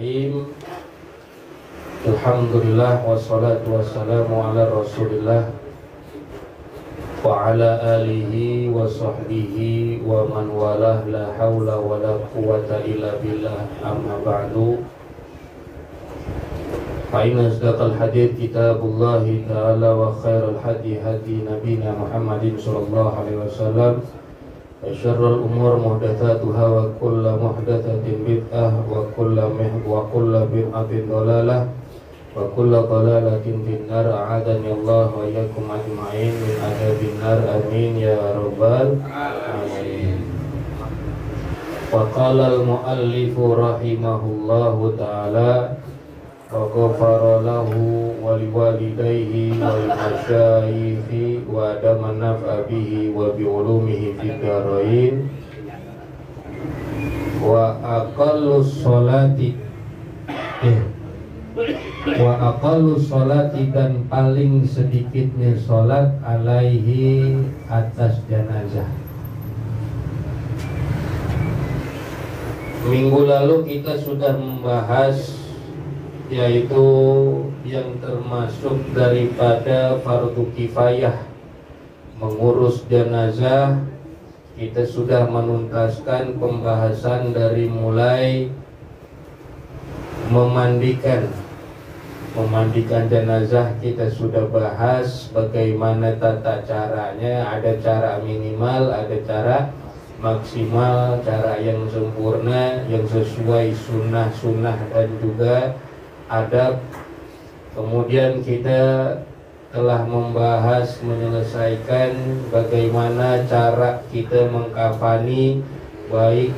Bismillahirrahmanirrahim. Alhamdulillah wassalatu wassalamu ala Rasulillah wa ala alihi wa sahbihi wa man walah, la hawla wa la quwata illa billah, amma ba'du. Fa inna asdaqal hadits kitabullahi ta'ala wa khairal hadi hadi nabiyina Muhammadin sallallahu alaihi wasallam. Syarrul umur muhdatsatuha wa kullu muhdatsatin bid'ah wa kullu bid'atin dhalalah wa kullu dhalalatin finnar. A'adani Allah wa iyyakum ajma'in min adzabin nar, amin ya rabbal alamin. Wa qala al-muallif rahimahullahu ta'ala wa ghafara lahu wa liwalidayhi wal masyayikhi wa adama naf'a bihi wa bi ulumihi fid dharain. Wa aqallus sholati dan paling sedikitnya sholat alaihi atas jenazah. Minggu lalu kita sudah membahas yaitu yang termasuk daripada fardu kifayah mengurus jenazah. Kita sudah menuntaskan pembahasan dari mulai memandikan jenazah. Kita sudah bahas bagaimana tata caranya, ada cara minimal, ada cara maksimal, cara yang sempurna, yang sesuai sunnah dan juga adab. Kemudian kita telah membahas menyelesaikan bagaimana cara kita mengkafani, baik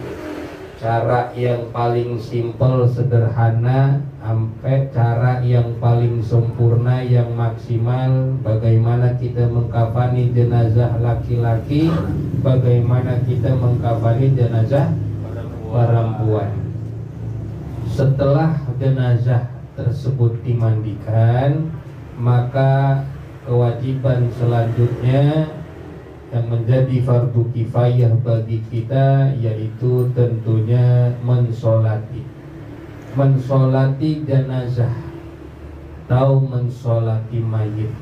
cara yang paling simpel sederhana sampai cara yang paling sempurna yang maksimal. Bagaimana kita mengkafani jenazah laki-laki, bagaimana kita mengkafani jenazah perempuan. Setelah jenazah tersebut dimandikan, maka kewajiban selanjutnya yang menjadi fardu kifayah bagi kita yaitu tentunya mensolati jenazah atau mensolati mayit.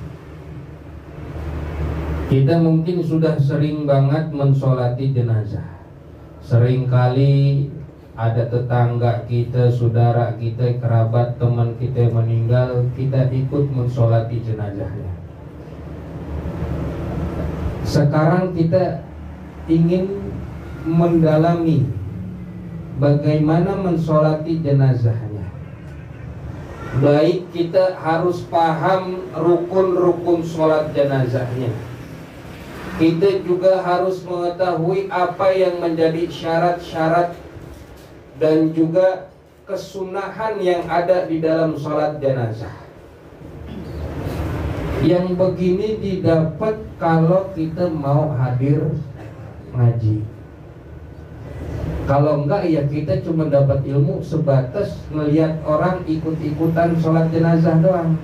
Kita mungkin sudah sering banget mensolati jenazah. Seringkali ada tetangga kita, saudara kita, kerabat, teman kita meninggal, kita ikut mensolati jenazahnya. Sekarang kita ingin mendalami bagaimana mensolati jenazahnya. Baik, kita harus paham rukun-rukun sholat jenazahnya. Kita juga harus mengetahui apa yang menjadi syarat-syarat dan juga kesunahan yang ada di dalam sholat jenazah. Yang begini didapat kalau kita mau hadir ngaji. Kalau enggak ya kita cuma dapat ilmu sebatas melihat orang ikut-ikutan sholat jenazah doang.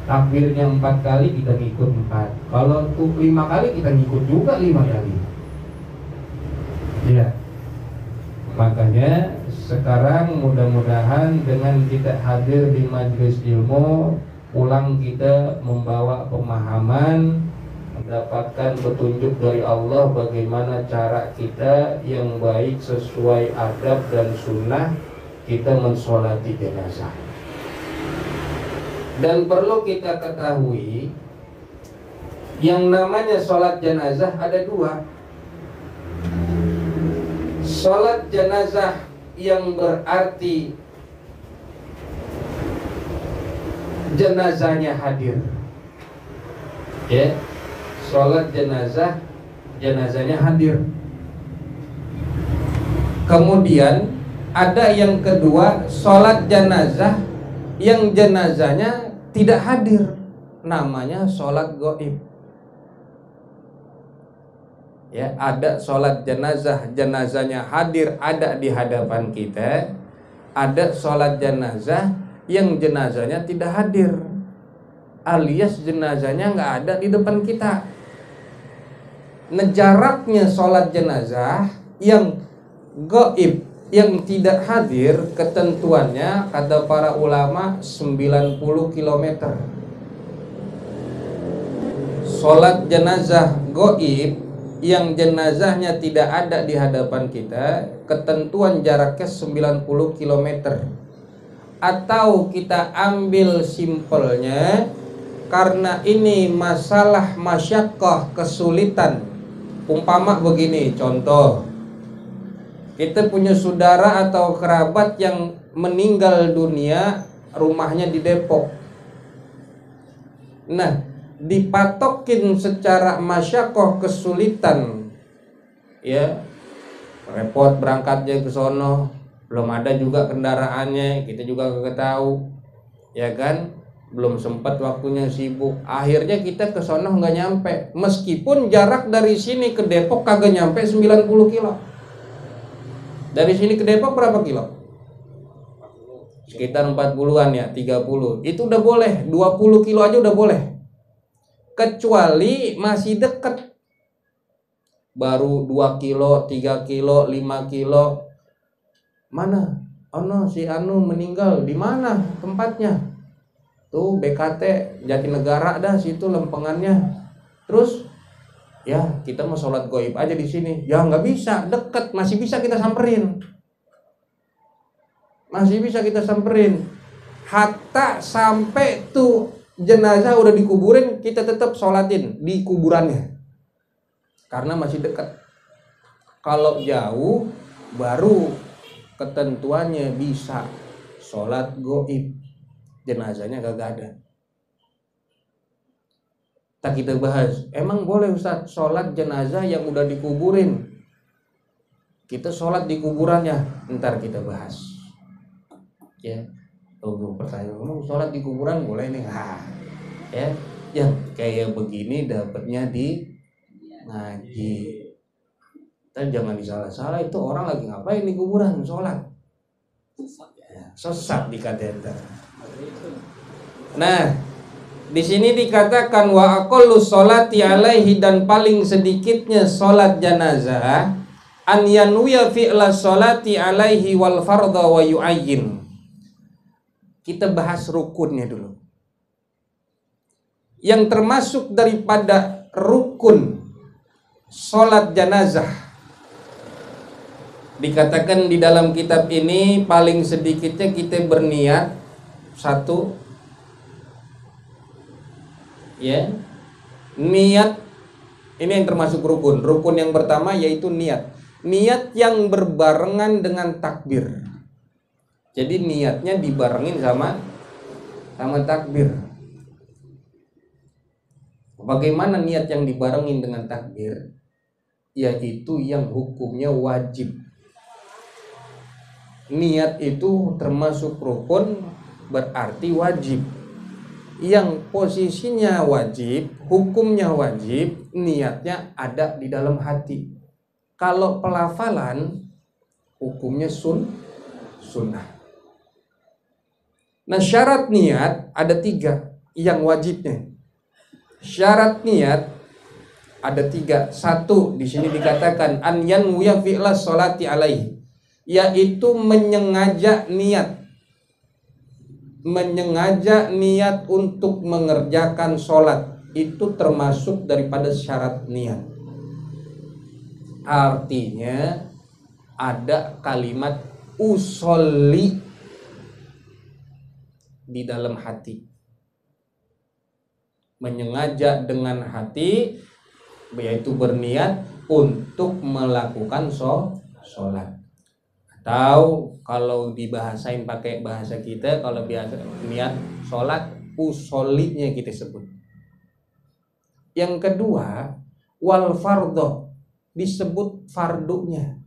Takbirnya 4 kali kita ngikut 4. Kalau 5 kali kita ngikut juga 5 kali. Ya. Makanya sekarang mudah-mudahan dengan kita hadir di majelis ilmu, pulang kita membawa pemahaman, mendapatkan petunjuk dari Allah bagaimana cara kita yang baik sesuai adab dan sunnah kita mensolati jenazah. Dan perlu kita ketahui yang namanya sholat jenazah ada 2. Sholat jenazah yang berarti jenazahnya hadir, ya, sholat jenazahnya hadir. Kemudian ada yang kedua, sholat jenazah yang jenazahnya tidak hadir, namanya sholat gaib. Ya, ada sholat jenazahnya hadir, ada di hadapan kita. Ada sholat jenazah yang jenazahnya tidak hadir, alias jenazahnya nggak ada di depan kita. Nah, jaraknya sholat jenazah yang gaib Yang tidak hadir ketentuannya kata para ulama 90 km. Sholat jenazah goib yang jenazahnya tidak ada di hadapan kita, ketentuan jaraknya 90 km. Atau kita ambil simpelnya, karena ini masalah masyaqqah, kesulitan. Umpama begini, contoh, kita punya saudara atau kerabat yang meninggal dunia, rumahnya di Depok. Nah, dipatokin secara masyaqqah, kesulitan, ya, repot berangkatnya ke sono, belum ada juga kendaraannya, kita juga kagak tahu, ya kan, belum sempat, waktunya sibuk. Akhirnya kita ke sono nggak nyampe, meskipun jarak dari sini ke Depok kagak nyampe 90 kilo. Dari sini ke Depok berapa kilo? Sekitar 40-an ya, 30. Itu udah boleh, 20 kilo aja udah boleh. Kecuali masih dekat, baru 2 kilo, 3 kilo, 5 kilo. Mana? Oh, si Anu meninggal, di mana tempatnya? Tuh BKT Jatinegara dah, situ lempengannya. Terus ya kita mau sholat goib aja di sini. Ya nggak bisa, deket, masih bisa kita samperin. Masih bisa kita samperin. Hatta sampai tuh jenazah udah dikuburin, kita tetap sholatin di kuburannya. Karena masih dekat. Kalau jauh baru ketentuannya bisa sholat goib, jenazahnya kagak ada. Tak kita bahas, emang boleh Ustaz sholat jenazah yang udah dikuburin? Kita sholat di kuburannya, ntar kita bahas. Ya, tunggu pertanyaan, emang sholat di kuburan boleh nih? Ya, yang kayak begini dapatnya di ngaji. Tapi jangan disalah-salah, itu orang lagi ngapain di kuburan sholat? Sesat dikata. Nah, di sini dikatakan wa aqallu sholati alaihi, dan paling sedikitnya sholat jenazah an yanwiya fi'la sholati alaihi wal fardha wa yu'ayyin. Kita bahas rukunnya dulu. Yang termasuk daripada rukun sholat jenazah, dikatakan di dalam kitab ini paling sedikitnya kita berniat satu, ya, niat. Ini yang termasuk rukun. Rukun yang pertama yaitu niat. Niat yang berbarengan dengan takbir. Jadi niatnya dibarengin sama takbir. Bagaimana niat yang dibarengin dengan takbir? Yaitu yang hukumnya wajib. Niat itu termasuk rukun, berarti wajib. Yang posisinya wajib, hukumnya wajib, niatnya ada di dalam hati. Kalau pelafalan, hukumnya sunnah. Nah, syarat niat ada 3 yang wajibnya. Syarat niat ada 3. Satu, di sini dikatakan an yanwiya fi'la sholati alaihi, yaitu menyengaja niat untuk mengerjakan sholat. Itu termasuk daripada syarat niat. Artinya ada kalimat usolli di dalam hati. Menyengaja dengan hati, yaitu berniat untuk melakukan sholat. Atau kalau dibahasain pakai bahasa kita, kalau biasa niat sholat, usollinya kita sebut. Yang kedua, wal fardho, disebut fardunya.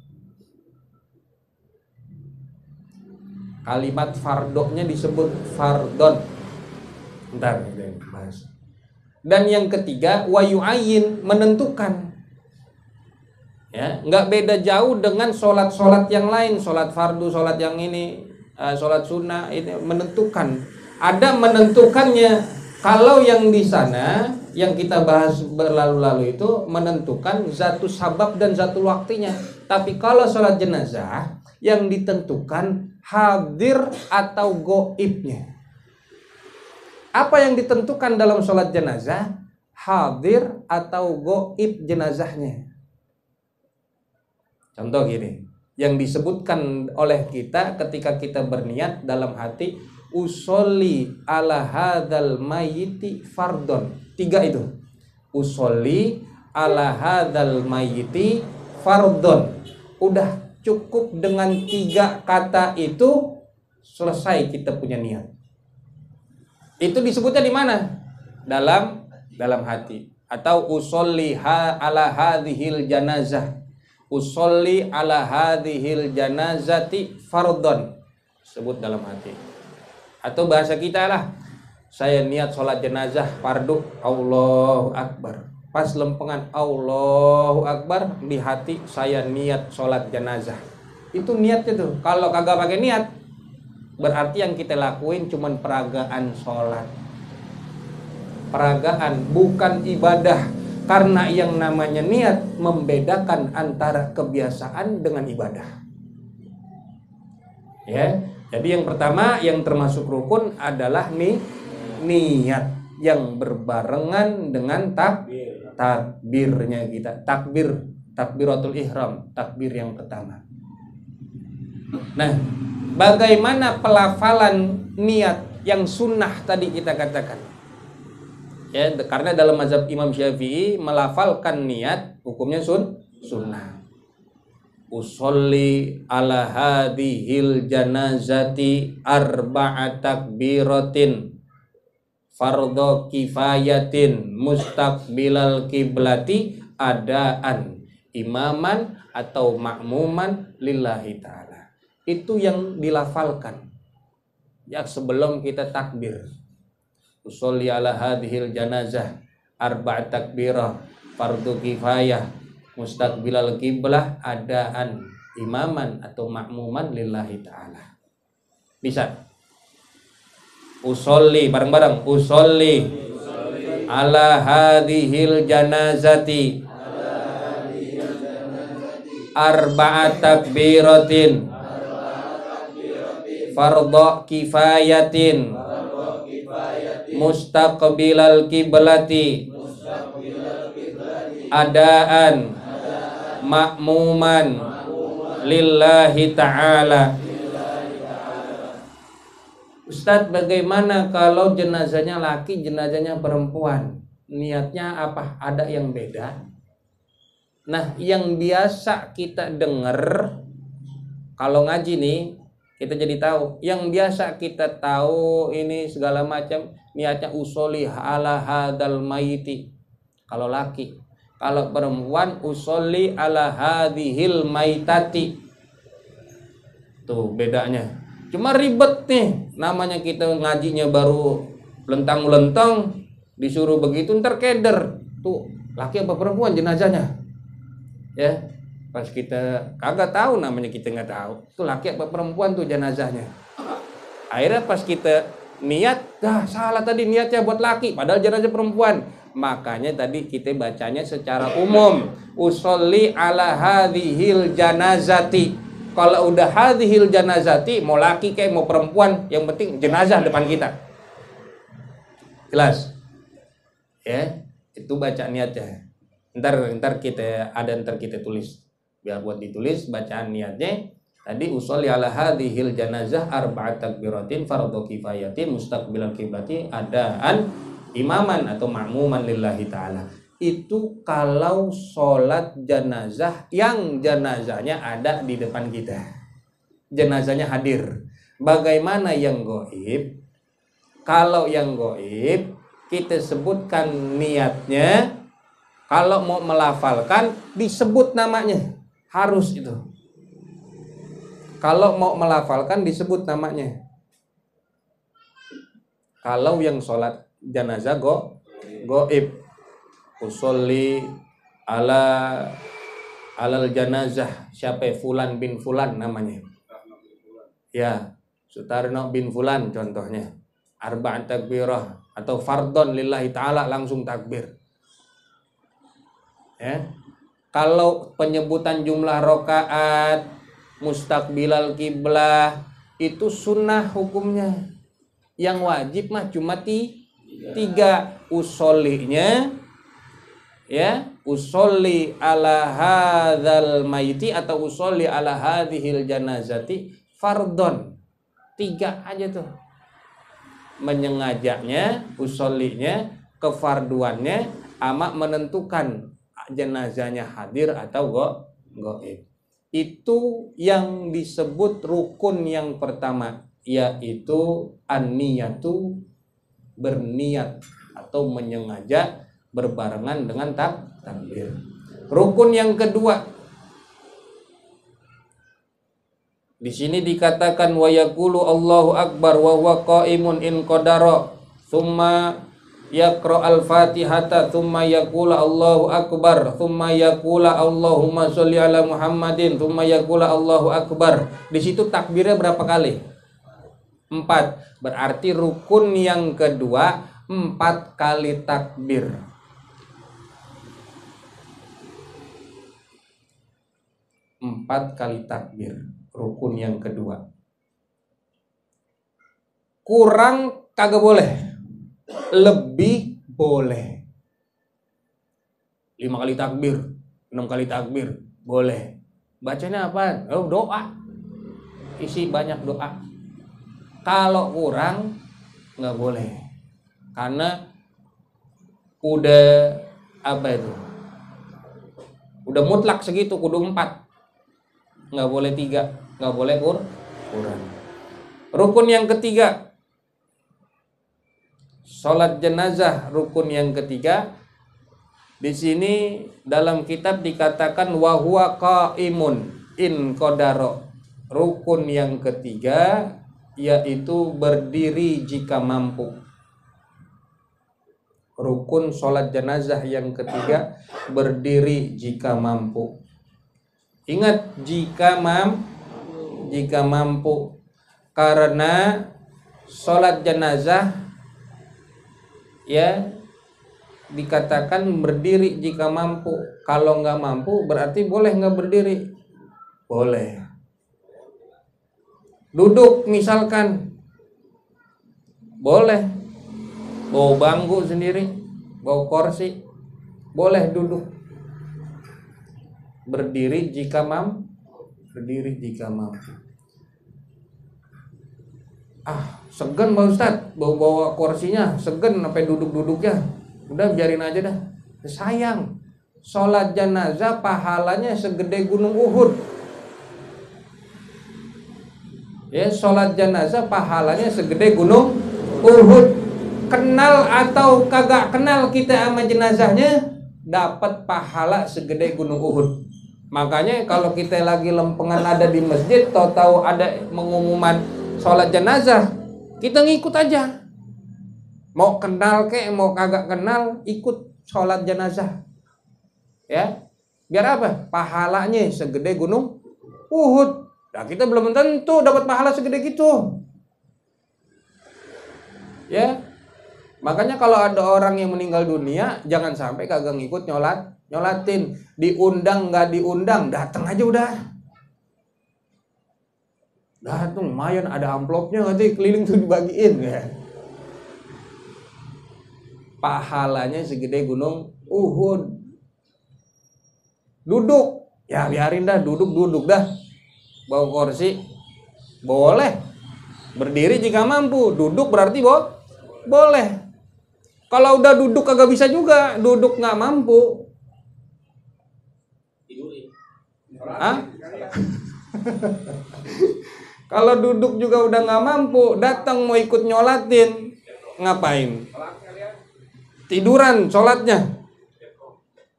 Kalimat fardonya disebut fardon. Bentar, bahas. Dan yang ketiga, wa yu'ayyin, menentukan. Ya, nggak beda jauh dengan sholat yang lain, sholat fardu, sholat yang ini, sholat sunnah, ini menentukan. Ada menentukannya. Kalau yang di sana yang kita bahas berlalu-lalu itu menentukan zatu sabab dan zatu waktunya. Tapi kalau sholat jenazah yang ditentukan hadir atau goibnya. Apa yang ditentukan dalam sholat jenazah? Hadir atau goib jenazahnya. Contoh gini, yang disebutkan oleh kita ketika kita berniat dalam hati, usolli ala hadzal mayyiti fardon. 3 itu. Usolli ala hadzal mayyiti fardon. Udah cukup dengan 3 kata itu, selesai kita punya niat. Itu disebutnya di mana? Dalam hati. Atau usolli ala hadhil janazah. Usolli ala hadhil janazati fardon. Sebut dalam hati. Atau bahasa kita lah, saya niat sholat jenazah fardu, Allahu Akbar. Pas lempengan Allahu Akbar, di hati saya niat sholat jenazah. Itu niatnya tuh. Kalau kagak pakai niat, berarti yang kita lakuin cuman peragaan sholat. Peragaan, bukan ibadah. Karena yang namanya niat membedakan antara kebiasaan dengan ibadah. Ya. Jadi yang pertama yang termasuk rukun adalah niat yang berbarengan dengan takbirnya kita. Takbiratul ihram, takbir yang pertama. Nah, bagaimana pelafalan niat yang sunnah tadi kita katakan? Ya, karena dalam mazhab Imam Syafi'i melafalkan niat hukumnya sunnah. Usolli ala hadhil janazati arba'a takbiratin fardhu kifayatin mustaqbilal kiblati adaan imaman atau makmuman lillahi ta'ala. Itu yang dilafalkan ya sebelum kita takbir. Usolli ala hadhil janazah arba'a takbirah fardhu kifayah mustaqbilal qiblah adaan imaman atau makmuman lillahi ta'ala. Bisa. Usolli bareng-bareng. Usolli ala hadhil janazati arba'at takbiratin fardhu kifayatin mustaqbilal qiblati adaan makmuman lillahi ta'ala. Ustadz, bagaimana kalau jenazahnya laki, jenazahnya perempuan? Niatnya apa? Ada yang beda? Nah, yang biasa kita dengar kalau ngaji nih, kita jadi tahu. Yang biasa kita tahu ini segala macam niatnya usolli ala hadzal mayyiti. Kalau laki. Kalau perempuan usolli ala hadhil maitati. Tuh bedanya. Cuma ribet nih. Namanya kita ngajinya baru lentang-lentang, disuruh begitu ntar keder. Tuh, laki apa perempuan jenazahnya? Ya. Pas kita kagak tahu, namanya kita nggak tahu. Tuh laki apa perempuan tuh jenazahnya. Akhirnya pas kita niat, salah tadi niatnya buat laki, padahal jenazah perempuan. Makanya tadi kita bacanya secara umum. Usolli ala hadhil janazati. Kalau udah hadhil janazati, mau laki kayak mau perempuan, yang penting jenazah depan kita. Jelas? Ya, itu baca niatnya. Ntar kita tulis. Biar buat ditulis bacaan niatnya. Tadi usolli ala hadhil janazah arba'at takbiratin fardhu kifayatin mustaqbilal qiblati adaan imaman atau makmuman lillahi ta'ala. Itu kalau sholat jenazah yang jenazahnya ada di depan kita, jenazahnya hadir. Bagaimana yang gaib? Kalau yang gaib kita sebutkan niatnya. Kalau mau melafalkan disebut namanya, harus itu. Kalau mau melafalkan disebut namanya. Kalau yang sholat jenazah gaib, usolli alal janazah, siapa ya? Fulan bin Fulan namanya. Ya, Sutarno bin Fulan contohnya. Arba'at takbirah atau fardhon lillahi ta'ala, langsung takbir. Ya. Kalau penyebutan jumlah rakaat mustaqbilal kiblah, itu sunnah hukumnya. Yang wajib mah cuma 3. Usollinya ya, usolli ala hadzal maiti atau usolli ala hadhil janazati fardhon. 3 aja tuh. Menyengajanya, usollinya, kefarduannya, ama menentukan jenazahnya hadir atau gaib. Itu yang disebut rukun yang pertama, yaitu an-niyatu, berniat atau menyengaja berbarengan dengan takbir. Rukun yang kedua, di sini dikatakan wa yaqulu Allahu akbar wa huwa qaimun in qadara, thumma yaqra al-fatihata, thumma yaqulu Allahu akbar, thumma yaqulu Allahumma sholli ala Muhammadin, thumma yaqulu Allahu akbar. Di situ takbirnya berapa kali? 4. Berarti rukun yang kedua 4 kali takbir. 4 kali takbir, rukun yang kedua. Kurang kagak boleh, lebih boleh. 5 kali takbir, 6 kali takbir boleh. Bacanya apa? Oh, doa. Isi banyak doa. Kalau kurang nggak boleh, karena udah apa itu? Udah mutlak segitu, kudu 4. Nggak boleh 3, nggak boleh kurang. Rukun yang ketiga, sholat jenazah, rukun yang ketiga. Di sini dalam kitab dikatakan wa huwa qaimun in qadara. Rukun yang ketiga yaitu berdiri jika mampu. Rukun sholat jenazah yang ketiga, berdiri jika mampu. Ingat, jika mampu, karena sholat jenazah ya dikatakan berdiri jika mampu. Kalau nggak mampu berarti boleh nggak berdiri? Boleh. Duduk misalkan boleh, bawa bangku sendiri, bawa kursi, boleh duduk. Berdiri jika mampu. Segan Pak Ustadz, bawa kursinya, segan sampai duduk-duduknya. Udah biarin aja dah. Sayang, sholat jenazah pahalanya segede gunung Uhud. Ya, sholat jenazah pahalanya segede gunung Uhud. Kenal atau kagak kenal kita sama jenazahnya, dapat pahala segede gunung Uhud. Makanya kalau kita lagi lempengan ada di masjid, tahu-tahu ada pengumuman sholat jenazah, kita ngikut aja. Mau kenal kek, mau kagak kenal, ikut sholat jenazah. Ya, biar apa? Pahalanya segede gunung Uhud. Nah, kita belum tentu dapat pahala segede gitu. Ya. Makanya kalau ada orang yang meninggal dunia, jangan sampai kagak ngikut nyolatin. Diundang nggak diundang, datang aja udah. Datang, lumayan ada amplopnya, nanti keliling tuh dibagiin ya. Pahalanya segede gunung Uhud. Duduk, ya biarin dah, duduk dah. Bawa kursi boleh, berdiri jika mampu, duduk berarti boleh. Kalau udah duduk kagak bisa juga, duduk nggak mampu. Kalau duduk juga udah nggak mampu, datang mau ikut nyolatin, ngapain? Tiduran sholatnya?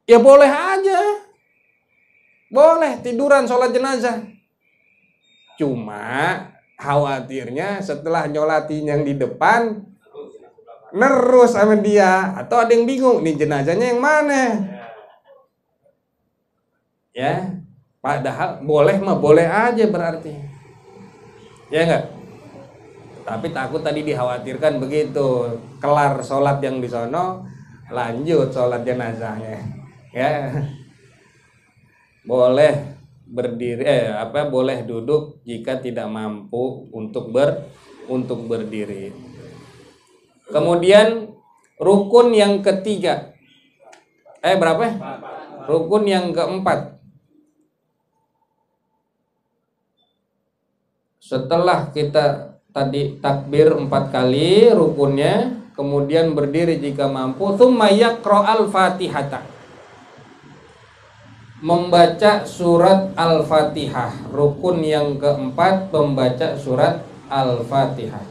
Ya boleh aja, boleh tiduran sholat jenazah. Cuma khawatirnya setelah nyolatin yang di depan nerus sama dia, atau ada yang bingung nih jenazahnya yang mana. Ya, padahal boleh mah boleh aja berarti. Ya enggak? Tapi takut tadi dikhawatirkan begitu, kelar sholat yang di sono, lanjut sholat jenazahnya. Ya. Boleh berdiri boleh duduk jika tidak mampu untuk berdiri. Kemudian rukun yang ketiga. Berapa? Rukun yang keempat. Setelah kita tadi takbir 4 kali rukunnya, kemudian berdiri jika mampu, tsumma yaqra'al Fatihata. Membaca surat Al-Fatihah. Rukun yang keempat membaca surat Al-Fatihah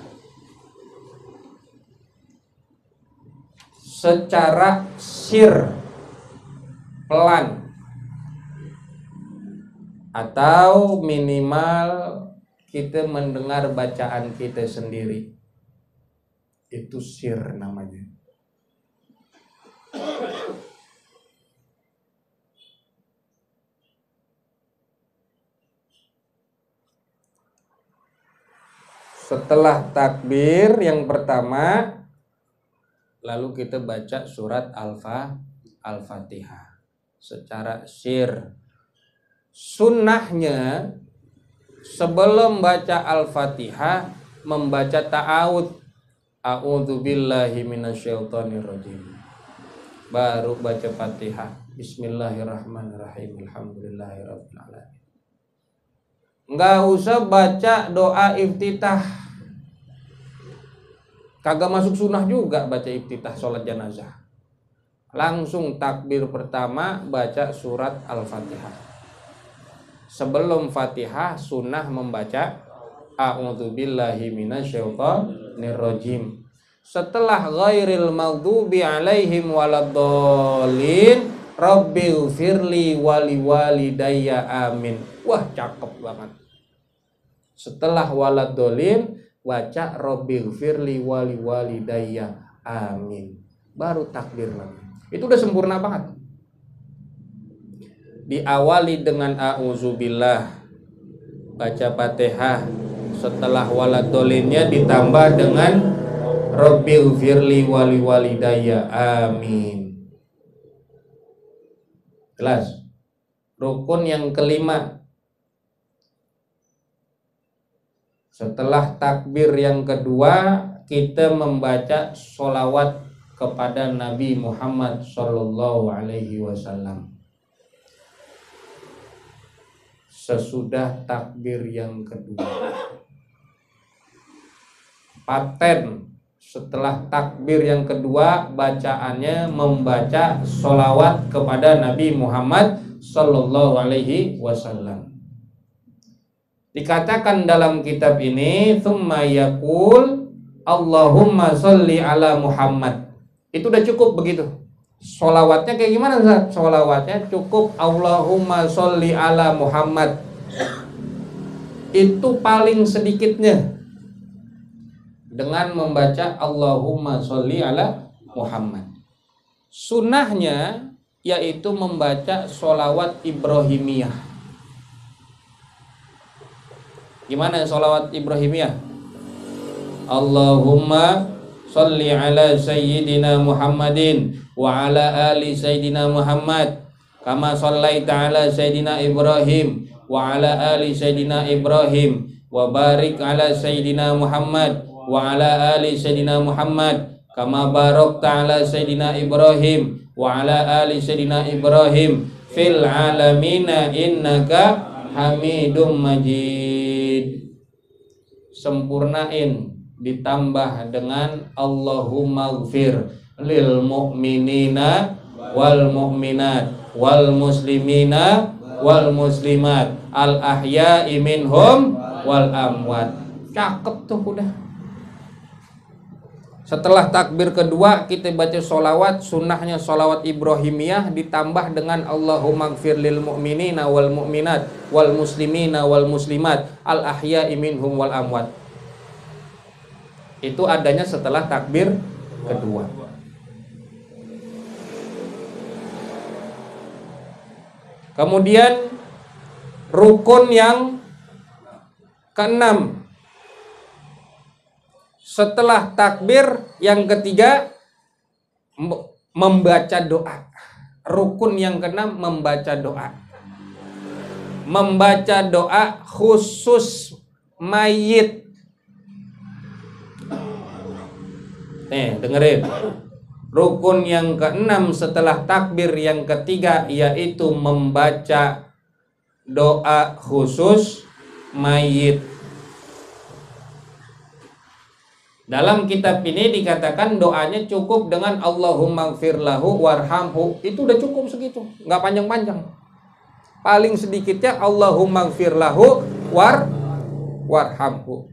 secara sir, pelan, atau minimal kita mendengar bacaan kita sendiri. Itu sir namanya. Setelah takbir yang pertama, lalu kita baca surat Al-Fatihah secara sir. Sunnahnya sebelum baca Al-Fatihah membaca ta'awudz. A'udzubillahi minasyaitonirrajim. Baru baca Fatihah. Bismillahirrahmanirrahim. Alhamdulillahirabbil alamin. Enggak usah baca doa iftitah. Kagak masuk sunnah juga baca iftitah sholat jenazah. Langsung takbir pertama baca surat Al-Fatihah. Sebelum Fatihah sunnah membaca a'udzubillahi minasyaitonirrajim. Setelah ghairil maghdubi alaihim waladdallin rabbighfirli waliwalidayya amin. Wah, cakep banget. Setelah waladdallin baca rabbighfirli waliwalidayya amin. Baru takbir lagi. Itu udah sempurna banget. Diawali dengan a'udzubillah, baca Fatihah, setelah waladdolinnya ditambah dengan rabbighfirli waliwalidayya amin. Jelas. Rukun yang kelima, setelah takbir yang kedua kita membaca sholawat kepada Nabi Muhammad sallallahu alaihi wasallam. Sesudah takbir yang kedua, paten setelah takbir yang kedua bacaannya membaca sholawat kepada Nabi Muhammad sallallahu alaihi wasallam. Dikatakan dalam kitab ini, tsumma yaqul Allahumma sholli ala Muhammad. Itu udah cukup begitu. Sholawatnya kayak gimana Ustaz? Sholawatnya cukup Allahumma sholli ala Muhammad. Itu paling sedikitnya, dengan membaca Allahumma sholli ala Muhammad. Sunnahnya yaitu membaca sholawat Ibrahimiyah. Gimana sholawat Ibrahimiyah? Allahumma sholli ala sayyidina Muhammadin wa ala ali sayyidina Muhammad kama shallaita ala sayyidina Ibrahim wa ala ali sayyidina Ibrahim wa barik ala sayyidina Muhammad wa ala ali sayyidina Muhammad kama barakta ala sayyidina Ibrahim wa ala ali sayyidina Ibrahim fil alamina innaka Hamidum Majid. Sempurnain ditambah dengan Allahumma gfir lil mu'minina wal mu'minat wal muslimina wal muslimat al ahya'i minhum wal amwat. Cakep tuh udah. Setelah takbir kedua kita baca sholawat. Sunnahnya sholawat Ibrahimiyah ditambah dengan Allahumma gfir lil mu'minina wal mu'minat wal muslimina wal muslimat al ahya'i minhum wal amwat. Itu adanya setelah takbir kedua. Kemudian rukun yang keenam, setelah takbir yang ketiga membaca doa. Rukun yang keenam membaca doa. membaca doa khusus mayit. Nih, dengerin. Rukun yang keenam setelah takbir yang ketiga yaitu membaca doa khusus mayit. Dalam kitab ini dikatakan doanya cukup dengan Allahumma gfir lahu warhamhu. Itu udah cukup segitu, nggak panjang-panjang. Paling sedikitnya Allahumma gfir lahu warhamhu.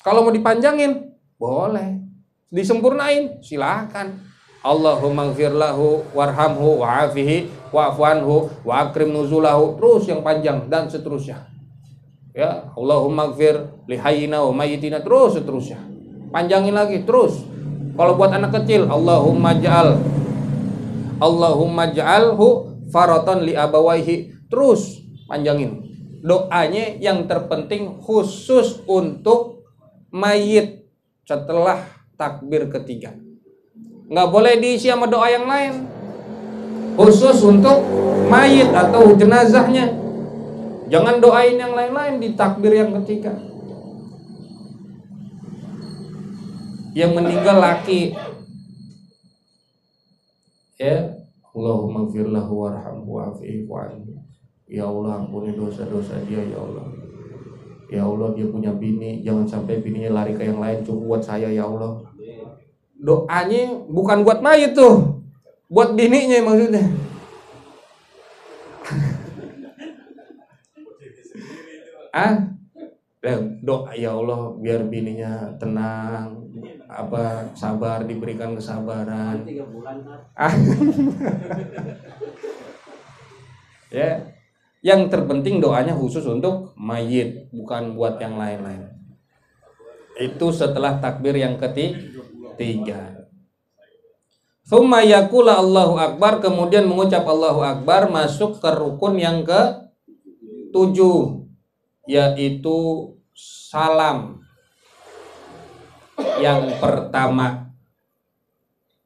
Kalau mau dipanjangin, boleh. Disempurnain, silakan. Allahumma gfir lahu warhamhu wa'afihi wa'fu anhu wa akrim nuzulahu. Terus yang panjang dan seterusnya. Ya, Allahumma gfir lihayyina wa mayyitina, terus seterusnya. Panjangin lagi terus. Kalau buat anak kecil, Allahumma ja'alhu faratan li abawaihi, terus panjangin. Doanya yang terpenting khusus untuk mayit setelah takbir ketiga. Nggak boleh diisi sama doa yang lain. Khusus untuk mayit atau jenazahnya. Jangan doain yang lain-lain di takbir yang ketiga. Yang meninggal laki, ya, Allahumma gfir lahu warhamhu wa'afihi wa'anhu. Ya Allah, ampuni dosa-dosa dia, ya Allah. Ya Allah, dia punya bini, jangan sampai bininya lari ke yang lain, cukup buat saya, ya Allah. Doanya bukan buat mayit tuh, buat bininya maksudnya. Doa, ya Allah, biar bininya tenang, sabar, diberikan kesabaran. 3 bulan. Ya, yang terpenting doanya khusus untuk mayit, bukan buat yang lain-lain. Itu setelah takbir yang ketiga. Tsumma yaqula Allahu Akbar, kemudian mengucap Allahu Akbar, masuk ke rukun yang ke-7, yaitu salam yang pertama.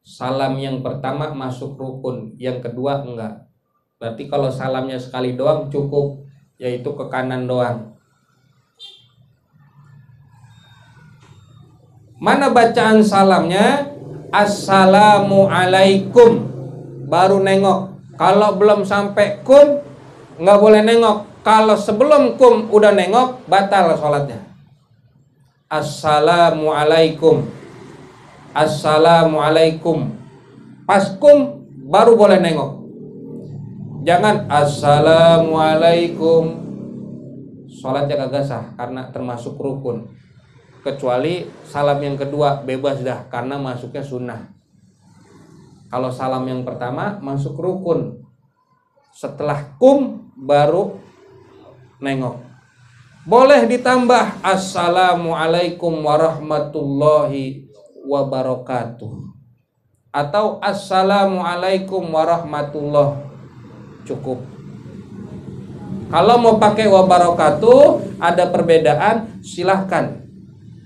Salam yang pertama masuk rukun, yang kedua enggak. Berarti kalau salamnya sekali doang cukup, yaitu ke kanan doang. Mana bacaan salamnya? Assalamu alaikum, baru nengok. Kalau belum sampai kum, nggak boleh nengok. Kalau sebelum kum udah nengok, batal sholatnya. Assalamualaikum, assalamualaikum. Pas kum baru boleh nengok. Jangan assalamualaikum, sholatnya kagak sah karena termasuk rukun. Kecuali salam yang kedua bebas dah karena masuknya sunnah. Kalau salam yang pertama masuk rukun, setelah kum baru nengok. Boleh ditambah assalamualaikum warahmatullahi wabarakatuh, atau assalamualaikum warahmatullah, cukup. Kalau mau pakai wabarakatuh ada perbedaan, silahkan.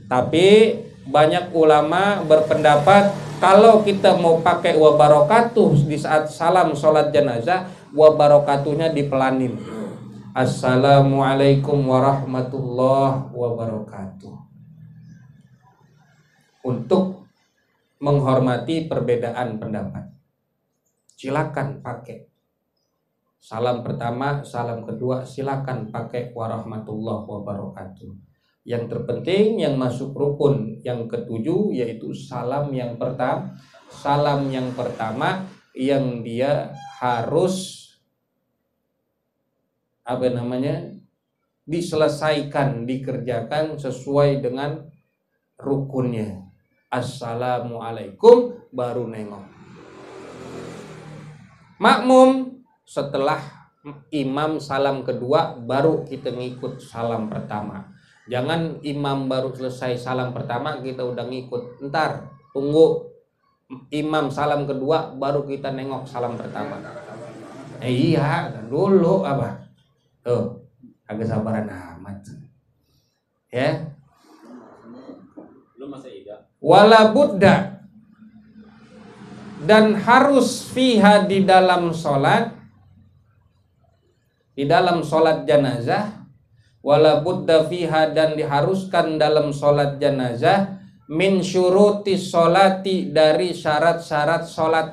Tapi banyak ulama berpendapat kalau kita mau pakai wabarakatuh di saat salam sholat jenazah, wabarakatuhnya dipelanin. Assalamualaikum warahmatullahi wabarakatuh, untuk menghormati perbedaan pendapat. Silakan pakai salam pertama, salam kedua, silakan pakai warahmatullahi wabarakatuh. Yang terpenting yang masuk rukun yang ke-7 yaitu salam yang pertama. Salam yang pertama yang dia harus diselesaikan, dikerjakan sesuai dengan rukunnya. Assalamualaikum baru nengok. Makmum setelah imam salam kedua baru kita ngikut salam pertama. Jangan imam baru selesai salam pertama kita udah ngikut. Ntar tunggu imam salam kedua baru kita nengok salam pertama. Iya dulu apa? Tuh, agak sabaran amat. Ya. Wala budda, dan harus fiha di dalam sholat di dalam sholat jenazah, wala budda fiha, dan diharuskan dalam sholat jenazah, min syuruti sholati, dari syarat-syarat sholat,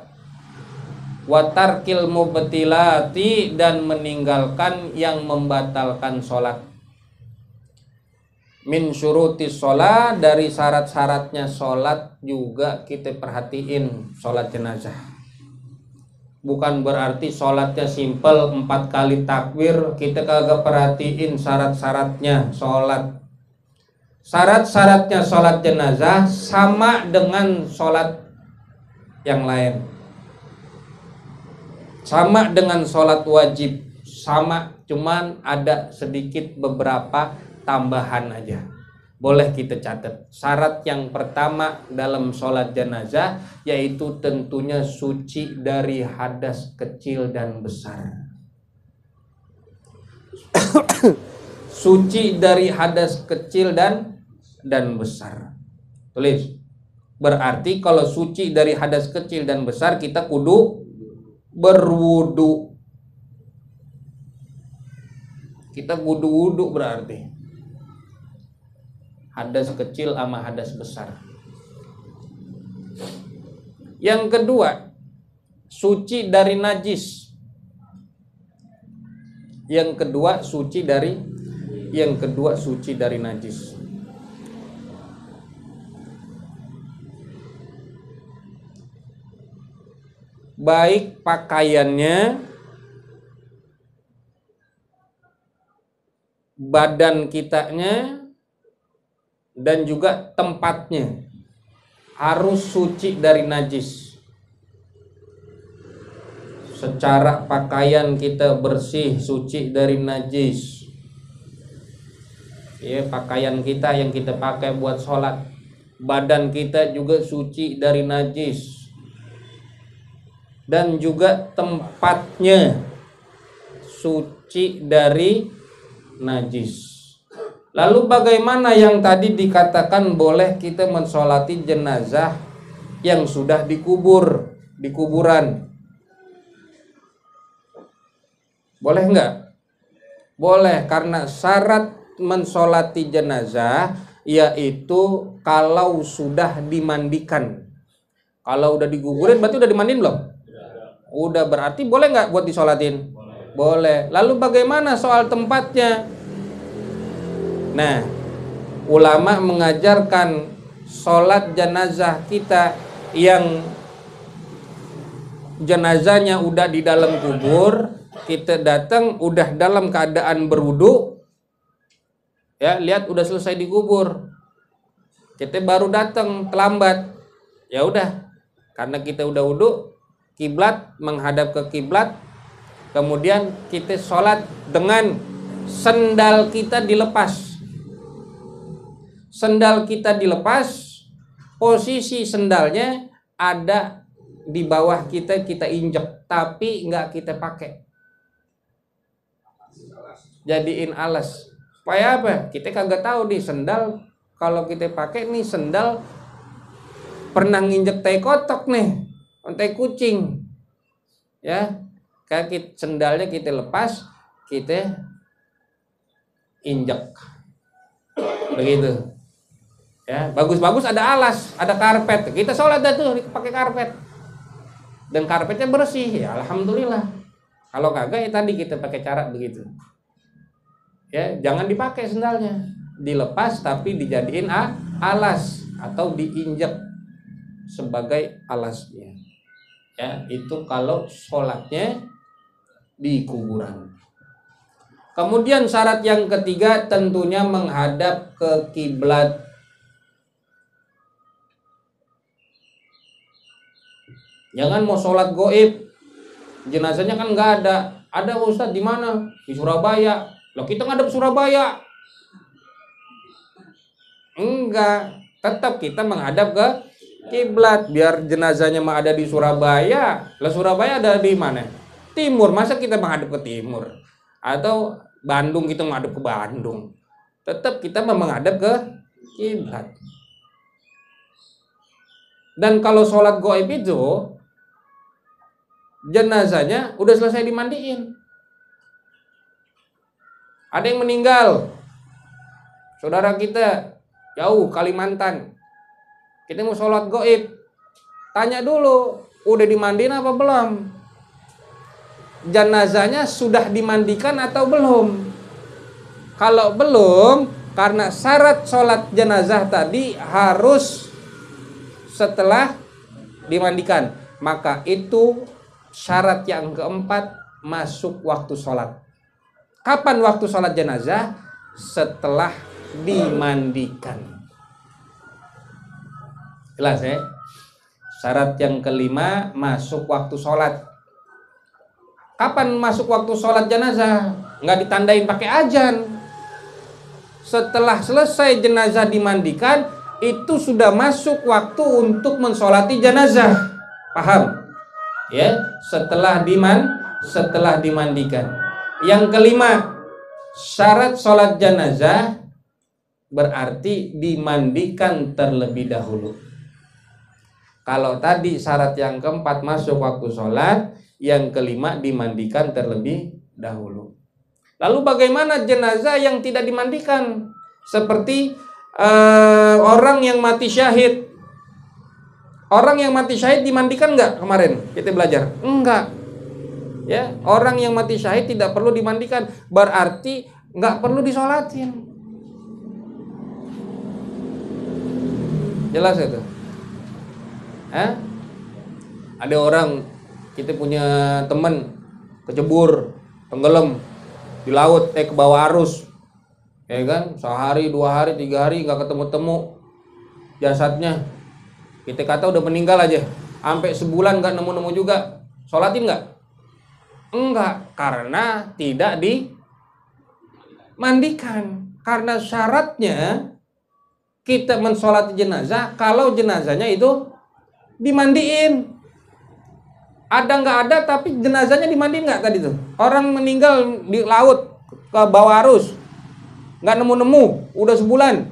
watarkil mubtilati, dan meninggalkan yang membatalkan sholat. Min syuruti sholat, dari syarat-syaratnya sholat juga kita perhatiin sholat jenazah. Bukan berarti sholatnya simpel 4 kali takbir, kita kagak perhatiin syarat-syaratnya sholat. Syarat-syaratnya sholat jenazah sama dengan sholat yang lain, sama dengan sholat wajib, sama, cuman ada sedikit beberapa tambahan aja. Boleh kita catat. Syarat yang pertama dalam sholat jenazah yaitu tentunya suci dari hadas kecil dan besar. Suci dari hadas kecil dan besar. Tulis. Berarti kalau suci dari hadas kecil dan besar, kita kudu berwudu. Kita kudu wudu berarti. Hadas kecil sama hadas besar. Yang kedua, suci dari najis. Yang kedua suci dari najis. Baik pakaiannya, badan kitanya, dan juga tempatnya harus suci dari najis. Secara pakaian kita bersih, suci dari najis. Ya, pakaian kita yang kita pakai buat sholat, badan kita juga suci dari najis. Dan juga tempatnya suci dari najis. Lalu bagaimana yang tadi dikatakan boleh kita mensolati jenazah yang sudah dikubur di kuburan? Boleh enggak? Boleh, karena syarat mensolati jenazah yaitu kalau sudah dimandikan. Kalau udah dikuburin berarti udah dimandiin belum? Udah, berarti boleh enggak buat disolatin? Boleh. Lalu bagaimana soal tempatnya? Nah, ulama mengajarkan sholat jenazah kita yang jenazahnya udah di dalam kubur, kita datang udah dalam keadaan berwudu, ya lihat udah selesai dikubur, kita baru datang terlambat, ya udah, karena kita udah wudu, kiblat menghadap ke kiblat, kemudian kita sholat dengan sendal kita dilepas. Sendal kita dilepas, posisi sendalnya ada di bawah kita, kita injek, tapi nggak kita pakai. Jadiin alas. Supaya apa? Kita kagak tahu nih sendal, kalau kita pakai nih sendal pernah nginjek tai kotok nih, tai kucing. Ya, kaki sendalnya kita lepas, kita injek. Begitu. Ya, bagus-bagus ada alas, ada karpet. Kita sholat dah tuh pakai karpet. Dan karpetnya bersih, ya alhamdulillah. Kalau kagak ya tadi kita pakai cara begitu. Ya, jangan dipakai sendalnya. Dilepas tapi dijadiin alas atau diinjek sebagai alasnya. Ya, itu kalau sholatnya di kuburan. Kemudian syarat yang ketiga tentunya menghadap ke kiblat. Jangan mau sholat goib, jenazahnya kan nggak ada. Ada Ustadz di mana? Di Surabaya. Loh kita ngadep Surabaya. Enggak, tetap kita menghadap ke kiblat. Biar jenazahnya mah ada di Surabaya. Lah Surabaya ada di mana? Timur. Masa kita menghadap ke timur? Atau Bandung kita menghadap ke Bandung? Tetap kita menghadap ke kiblat. Dan kalau sholat goib itu jenazahnya udah selesai dimandiin, Ada yang meninggal, saudara kita jauh Kalimantan, kita mau sholat gaib, tanya dulu, udah dimandiin apa belum? Jenazahnya sudah dimandikan atau belum? Kalau belum, karena syarat sholat jenazah tadi harus setelah dimandikan, maka itu syarat yang keempat, masuk waktu sholat. Kapan waktu sholat jenazah? Setelah dimandikan. Jelas ya? Syarat yang kelima, masuk waktu sholat. Kapan masuk waktu sholat jenazah? Nggak ditandain pakai azan. Setelah selesai jenazah dimandikan, itu sudah masuk waktu untuk mensolati jenazah. Paham? Ya, setelah dimandikan. Yang kelima, syarat sholat jenazah berarti dimandikan terlebih dahulu. Kalau tadi syarat yang keempat masuk waktu sholat, yang kelima dimandikan terlebih dahulu. Lalu bagaimana jenazah yang tidak dimandikan? Seperti orang yang mati syahid. Orang yang mati syahid dimandikan enggak kemarin? Kita belajar. Enggak. Ya, orang yang mati syahid tidak perlu dimandikan, berarti enggak perlu disolatin. Jelas itu? Ada orang, kita punya teman kecebur, tenggelam di laut, ke bawah arus, ya kan? Sehari, 2 hari, 3 hari nggak ketemu jasadnya. Kita kata udah meninggal aja, sampai sebulan nggak nemu juga. Sholatin nggak? Enggak, karena tidak dimandikan. Karena syaratnya kita mensolati jenazah kalau jenazahnya itu dimandiin. Ada nggak ada, tapi jenazahnya dimandiin nggak tadi tuh? Orang meninggal di laut ke bawah arus, nggak nemu, udah sebulan,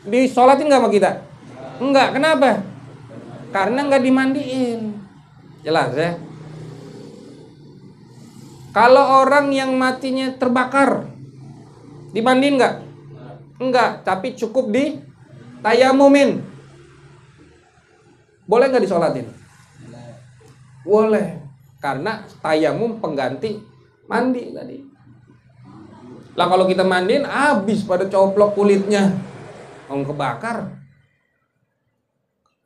disolatin nggak sama kita? Enggak, kenapa? Karena nggak dimandiin. Jelas ya? Kalau orang yang matinya terbakar, dimandiin nggak? Enggak, tapi cukup ditayamumin. Boleh nggak disolatin? Boleh, karena tayamum pengganti mandi tadi. Lah kalau kita mandiin habis pada coplok kulitnya, kebakar.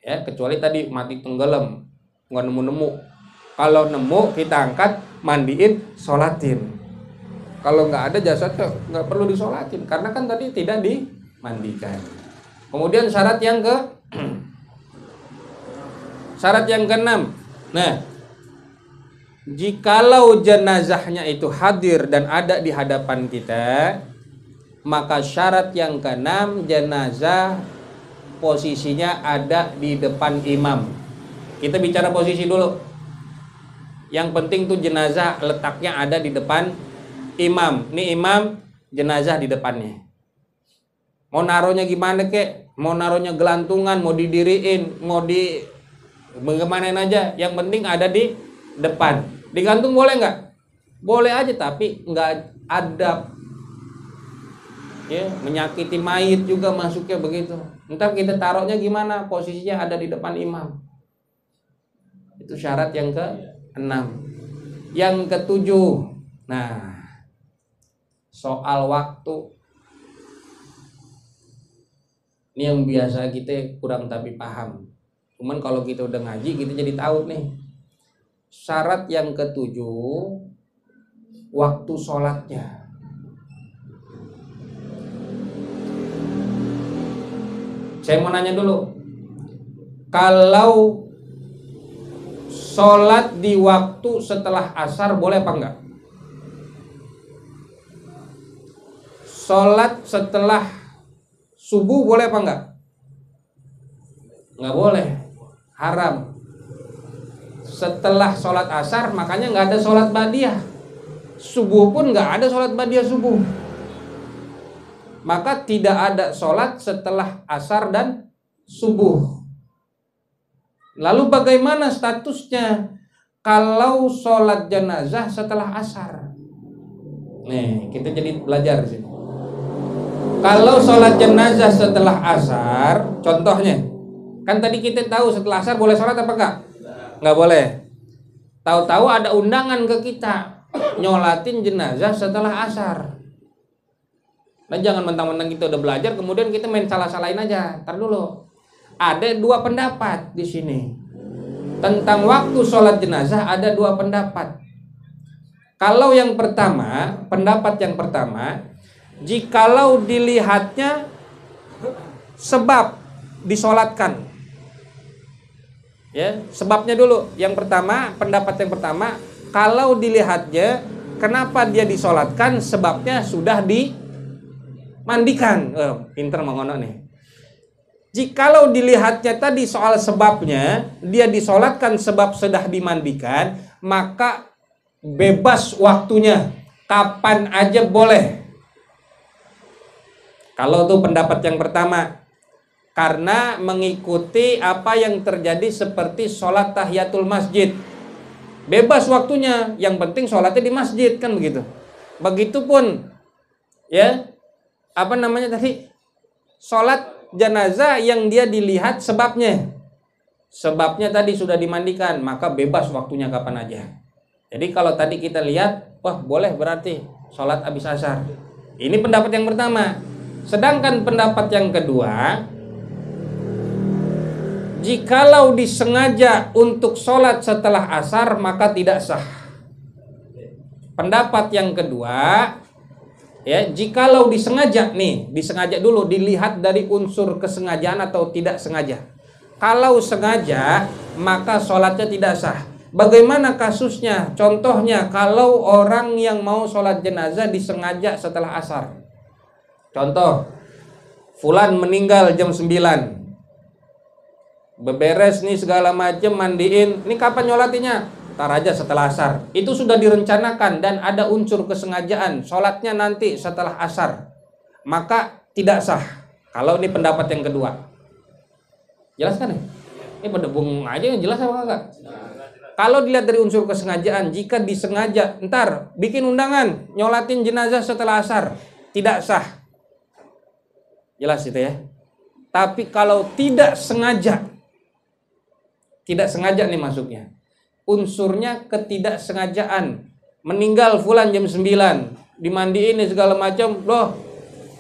Ya, kecuali tadi mati tenggelam, nggak nemu. Kalau nemu kita angkat, mandiin, sholatin. Kalau nggak ada jasadnya nggak perlu disolatin, karena kan tadi tidak dimandikan. Kemudian syarat yang keenam. Nah, jikalau jenazahnya itu hadir dan ada di hadapan kita, maka syarat yang keenam, jenazah posisinya ada di depan imam. Kita bicara posisi dulu. Yang penting tuh jenazah letaknya ada di depan imam. Nih imam, jenazah di depannya. Mau naruhnya gimana kek? Mau naruhnya gelantungan, mau didiriin, mau bagaimanain aja. Yang penting ada di depan. Digantung boleh nggak? Boleh aja, tapi nggak adab. Ya, menyakiti mayit juga masuknya begitu. Entar kita taruhnya gimana? Posisinya ada di depan imam. Itu syarat yang ke-6. Yang ke-7. Nah, soal waktu. Ini yang biasa kita kurang tapi paham. Cuman kalau kita udah ngaji, kita jadi tahu nih. Syarat yang ke-7, waktu sholatnya. Saya mau nanya dulu, kalau sholat di waktu setelah asar boleh apa enggak? Sholat setelah subuh boleh apa enggak? Enggak boleh, haram. Setelah sholat asar, makanya enggak ada sholat badiah. Subuh pun enggak ada sholat badiah subuh. Maka tidak ada sholat setelah asar dan subuh. Lalu bagaimana statusnya kalau sholat jenazah setelah asar? Nih, kita jadi belajar di sini. Kalau sholat jenazah setelah asar, contohnya, kan tadi kita tahu setelah asar boleh sholat apa enggak? Enggak boleh. Tahu-tahu ada undangan ke kita, nyolatin jenazah setelah asar. Nah, jangan mentang-mentang kita udah belajar, kemudian kita main salah-salahin aja. Ntar dulu. Ada dua pendapat di sini. Tentang waktu sholat jenazah ada dua pendapat. Kalau yang pertama, pendapat yang pertama, jikalau dilihatnya sebab disolatkan, ya sebabnya dulu. Yang pertama, pendapat yang pertama, kalau dilihatnya kenapa dia disolatkan, sebabnya sudah dimandikan. Pinter mengono nih. Jikalau dilihatnya tadi soal sebabnya, dia disolatkan sebab sudah dimandikan, maka bebas waktunya, kapan aja boleh. Kalau itu pendapat yang pertama, karena mengikuti apa yang terjadi seperti sholat tahiyatul masjid, bebas waktunya, yang penting sholatnya di masjid, kan begitu. Begitupun ya apa namanya tadi, sholat jenazah yang dia dilihat sebabnya tadi sudah dimandikan, maka bebas waktunya kapan aja. Jadi kalau tadi kita lihat, wah boleh berarti sholat habis asar. Ini pendapat yang pertama. Sedangkan pendapat yang kedua, jikalau disengaja untuk sholat setelah asar maka tidak sah. Pendapat yang kedua, ya jikalau disengaja, nih disengaja dulu, dilihat dari unsur kesengajaan atau tidak sengaja. Kalau sengaja maka sholatnya tidak sah. Bagaimana kasusnya? Contohnya kalau orang yang mau sholat jenazah disengaja setelah asar. Contoh, fulan meninggal jam 9, beberes nih segala macam, mandiin, ini kapan nyolatinya? Tar aja setelah asar. Itu sudah direncanakan dan ada unsur kesengajaan, sholatnya nanti setelah asar, maka tidak sah. Kalau ini pendapat yang kedua. Jelas kan ya? Ini pada bung aja yang jelas apa enggak? Kalau dilihat dari unsur kesengajaan, jika disengaja, ntar bikin undangan nyolatin jenazah setelah asar, tidak sah. Jelas itu ya. Tapi kalau tidak sengaja nih masuknya, unsurnya ketidaksengajaan. Meninggal fulan jam 9, dimandiin segala macam, loh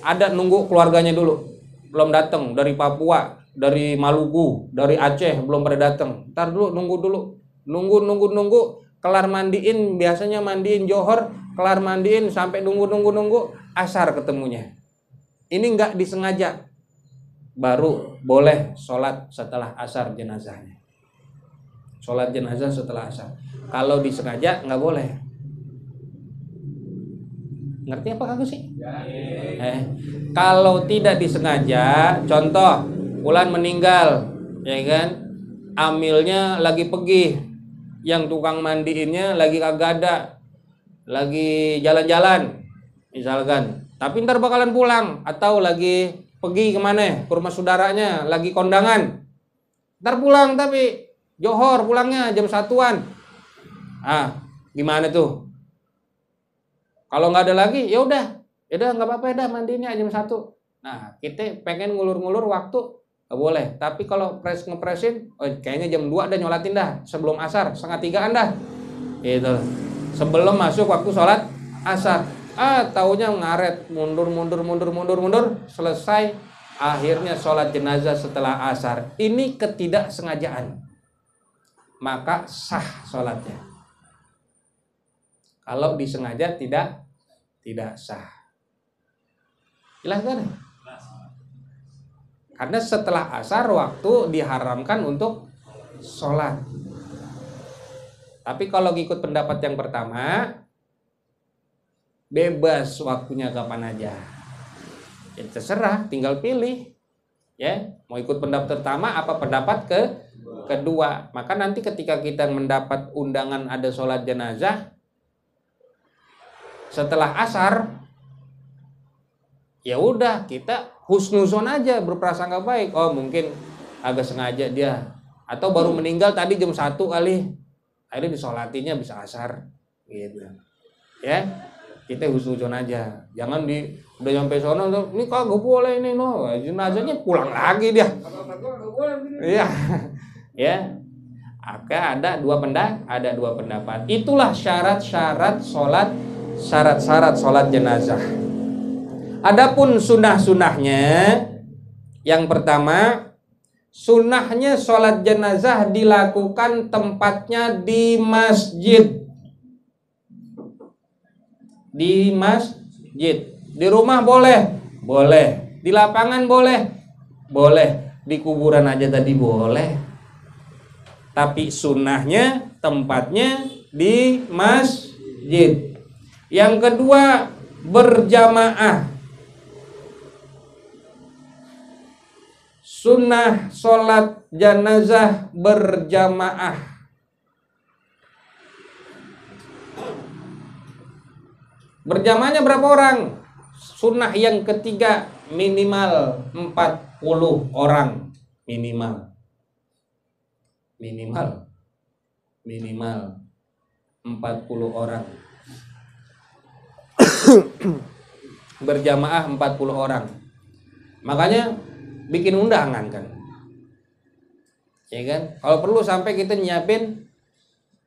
ada nunggu keluarganya dulu, belum datang, dari Papua, dari Maluku, dari Aceh belum pada datang. Ntar dulu, nunggu, kelar mandiin, biasanya mandiin johor, kelar mandiin sampai nunggu asar ketemunya. Ini enggak disengaja, baru boleh sholat setelah asar jenazahnya. Sholat jenazah setelah asar. Kalau disengaja nggak boleh. Ngerti apa kagak sih? Kalau tidak disengaja, contoh fulan meninggal, ya kan? Amilnya lagi pergi, yang tukang mandiinnya lagi kagak ada, lagi jalan-jalan, misalkan. Tapi ntar bakalan pulang, atau lagi pergi kemana? Ke rumah saudaranya, lagi kondangan. Ntar pulang tapi johor pulangnya jam 1-an. Gimana tuh? Kalau nggak ada lagi, ya udah nggak apa-apa, dah mandinya jam 1. Nah, kita pengen ngulur-ngulur waktu, nggak boleh. Tapi kalau ngepresin, kayaknya jam 2 dah nyolatin dah, sebelum asar, 2:30-an dah. Gitu. Sebelum masuk waktu sholat asar. Taunya ngaret, mundur, selesai. Akhirnya sholat jenazah setelah asar. Ini ketidaksengajaan, maka sah sholatnya. Kalau disengaja tidak sah. Jelas kan? Karena setelah asar waktu diharamkan untuk sholat. Tapi kalau ngikut pendapat yang pertama, bebas waktunya kapan aja. Ya terserah, tinggal pilih. Ya, mau ikut pendapat pertama apa pendapat kedua. Maka nanti ketika kita mendapat undangan ada sholat jenazah setelah asar, ya udah kita husnuzon aja, berprasangka baik. Oh mungkin agak sengaja dia, atau baru meninggal tadi jam 1 kali, akhirnya disolatinya bisa asar gitu ya. kita husnuzon aja. Jangan udah nyampe sono ini kagak boleh ini no, jenazahnya pulang lagi dia. Iya. Ya. Maka ada dua pendapat. Itulah syarat-syarat salat jenazah. Adapun sunnah-sunnahnya, yang pertama, sunnahnya sholat jenazah dilakukan tempatnya di masjid. Di masjid. Di rumah boleh. Di lapangan boleh. Di kuburan aja tadi boleh. Tapi sunnahnya tempatnya di masjid. Yang kedua, berjamaah. Sunnah sholat jenazah berjamaah. Berjamaahnya berapa orang? Sunnah yang ketiga, minimal 40 orang. Minimal 40 orang. Berjamaah 40 orang. Makanya bikin undangan kan. Ya kan? Kalau perlu sampai kita nyiapin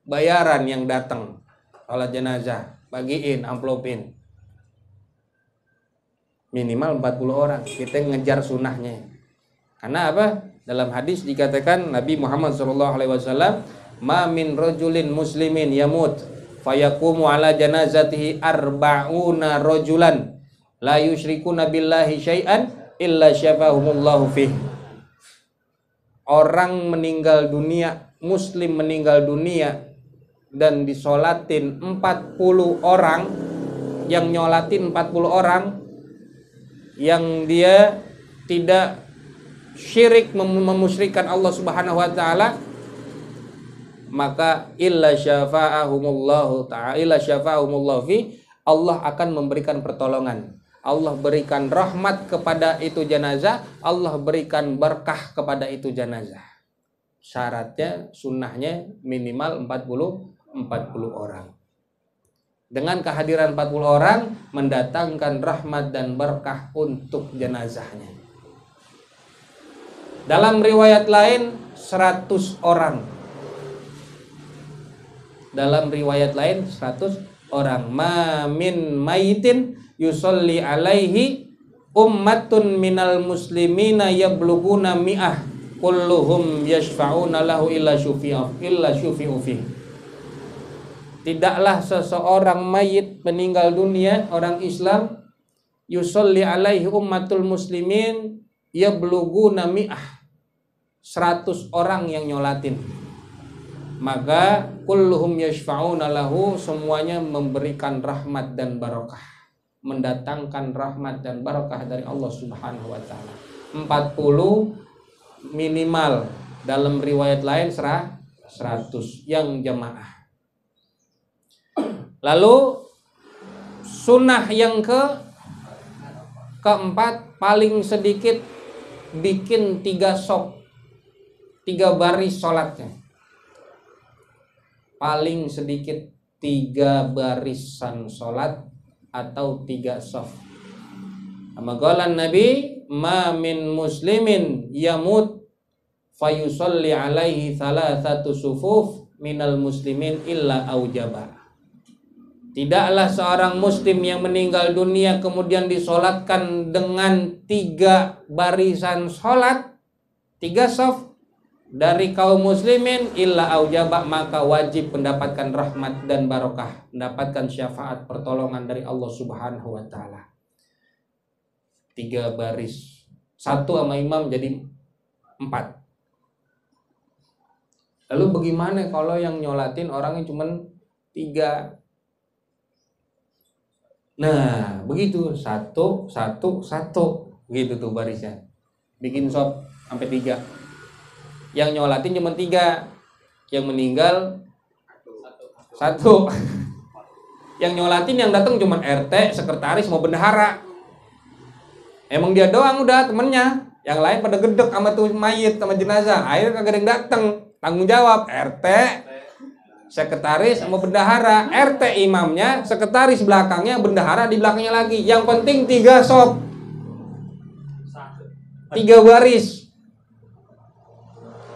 bayaran yang datang sholat jenazah, bagiin, amplopin. Minimal 40 orang. Kita ngejar sunnahnya. Karena apa? Dalam hadis dikatakan Nabi Muhammad SAW, "Ma min rajulin muslimin yamut fayaqumu ala janazatihi arba'una rajulan la yusyrikuna billahi syai'an illa syafahumullahu fih." Orang meninggal dunia, muslim meninggal dunia dan disolatin 40 orang, yang nyolatin 40 orang, yang dia tidak syirik memusyrikan Allah Subhanahu wa taala, maka illa syafa'ahumullahu ta'ala illa syafa'ahumullahu fi, Allah akan memberikan pertolongan. Allah berikan rahmat kepada itu jenazah, Allah berikan berkah kepada itu jenazah. Syaratnya, sunnahnya minimal 40 orang. Dengan kehadiran 40 orang mendatangkan rahmat dan berkah untuk jenazahnya. Dalam riwayat lain 100 orang. Dalam riwayat lain 100 orang. Ma min mayitin yusolli alaihi ummatun minal muslimina yabluguna mi'ah kulluhum yashfa'una lahu illa syufi'u fih. Tidaklah seseorang mayit meninggal dunia, orang Islam, yusolli alaihi ummatul muslimin yabluguna mi'ah, 100 orang yang nyolatin, maka kulluhum yashfa'una lahu, semuanya memberikan rahmat dan barakah, mendatangkan rahmat dan barakah dari Allah Subhanahu wa taala. 40 minimal, dalam riwayat lain 100 yang jamaah. Lalu sunnah yang keempat, paling sedikit bikin 3 saf, 3 baris sholatnya. Paling sedikit 3 barisan sholat atau 3 saf. Amagolan Nabi, ma min muslimin yamut fayusalli alaihi thalathatu sufuf minal muslimin illa aujaba. Tidaklah seorang muslim yang meninggal dunia kemudian disolatkan dengan 3 barisan sholat, 3 saf dari kaum muslimin illa aujaba, maka wajib mendapatkan rahmat dan barokah, mendapatkan syafaat pertolongan dari Allah Subhanahu wa taala. 3 baris, 1 sama imam jadi 4. Lalu bagaimana kalau yang nyolatin orangnya cuma 3? Nah, begitu, 1, 1, 1, begitu tuh barisnya. Bikin sop sampai 3. Yang nyolatin cuma 3, yang meninggal 1. Yang nyolatin yang datang cuma RT, sekretaris, mau bendahara. Emang dia doang udah temennya, yang lain pada gedek sama tuh mayit sama jenazah. Akhirnya kagak ada yang datang. Tanggung jawab RT, Sekretaris sama bendahara, RT imamnya, sekretaris belakangnya, bendahara di belakangnya lagi. Yang penting 3 sop, 3 baris.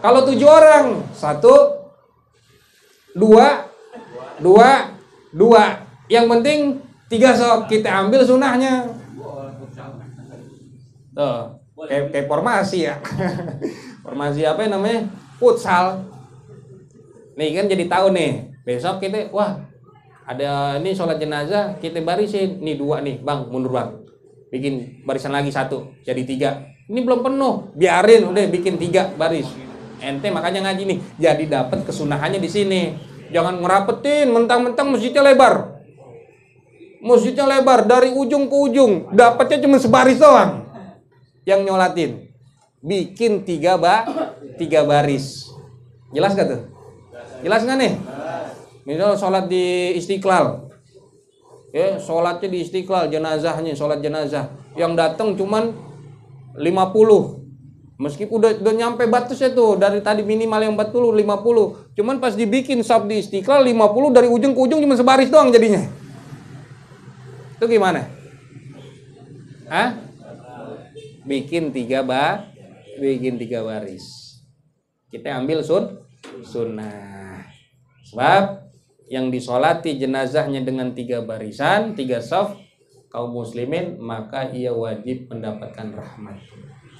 Kalau 7 orang, 1, 2, 2. Yang penting 3 sop. Kita ambil sunahnya. Tuh, kayak formasi ya. Formasi apa namanya? Futsal. Nih kan jadi tahu nih, besok kita ada ini sholat jenazah, kita barisin nih 2 nih, Bang, mundur Bang, bikin barisan lagi 1 jadi 3. Ini belum penuh, biarin udah bikin 3 baris. Ente makanya ngaji nih, jadi dapat kesunahannya di sini. Jangan ngerapetin mentang-mentang masjidnya lebar dari ujung ke ujung, dapatnya cuma sebaris doang. Yang nyolatin bikin 3 baris. Jelas gak tuh? Jelas nggak nih? Misal sholat di Istiqlal, ya sholatnya di Istiqlal, jenazahnya sholat jenazah, yang datang cuman 50, meskipun udah nyampe batasnya tuh, dari tadi minimal yang 40, 50, cuman pas dibikin sab di Istiqlal 50 dari ujung ke ujung cuma sebaris doang jadinya. Itu gimana? Hah? Bikin 3 baris. Kita ambil sunnah. Sebab yang disolati jenazahnya dengan 3 barisan, 3 saf kaum muslimin, maka ia wajib mendapatkan rahmat,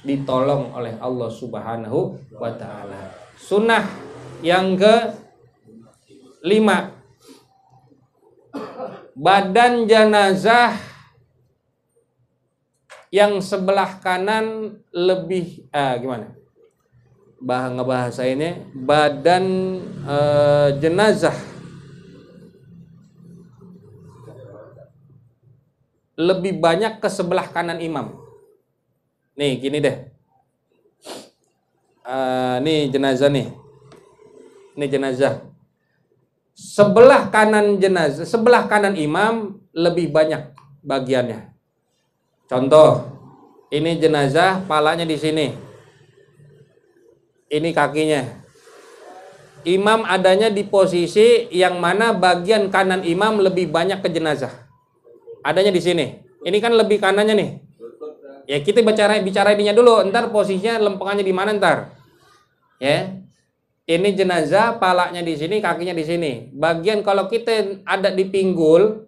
ditolong oleh Allah Subhanahu wa ta'ala. Sunnah yang ke-5, badan jenazah yang sebelah kanan lebih gimana? Ngebahasainnya badan jenazah lebih banyak ke sebelah kanan imam. Nih gini deh, nih jenazah nih, ini jenazah sebelah kanan jenazah, sebelah kanan imam lebih banyak bagiannya. Contoh, ini jenazah, palanya di sini. Ini kakinya. Imam adanya di posisi yang mana bagian kanan imam lebih banyak ke jenazah. Adanya di sini. Ini kan lebih kanannya nih. Ya kita bicara ininya dulu. Ntar posisinya lempengannya di mana ntar. Ya. Ini jenazah, palanya di sini, kakinya di sini. Bagian kalau kita ada di pinggul,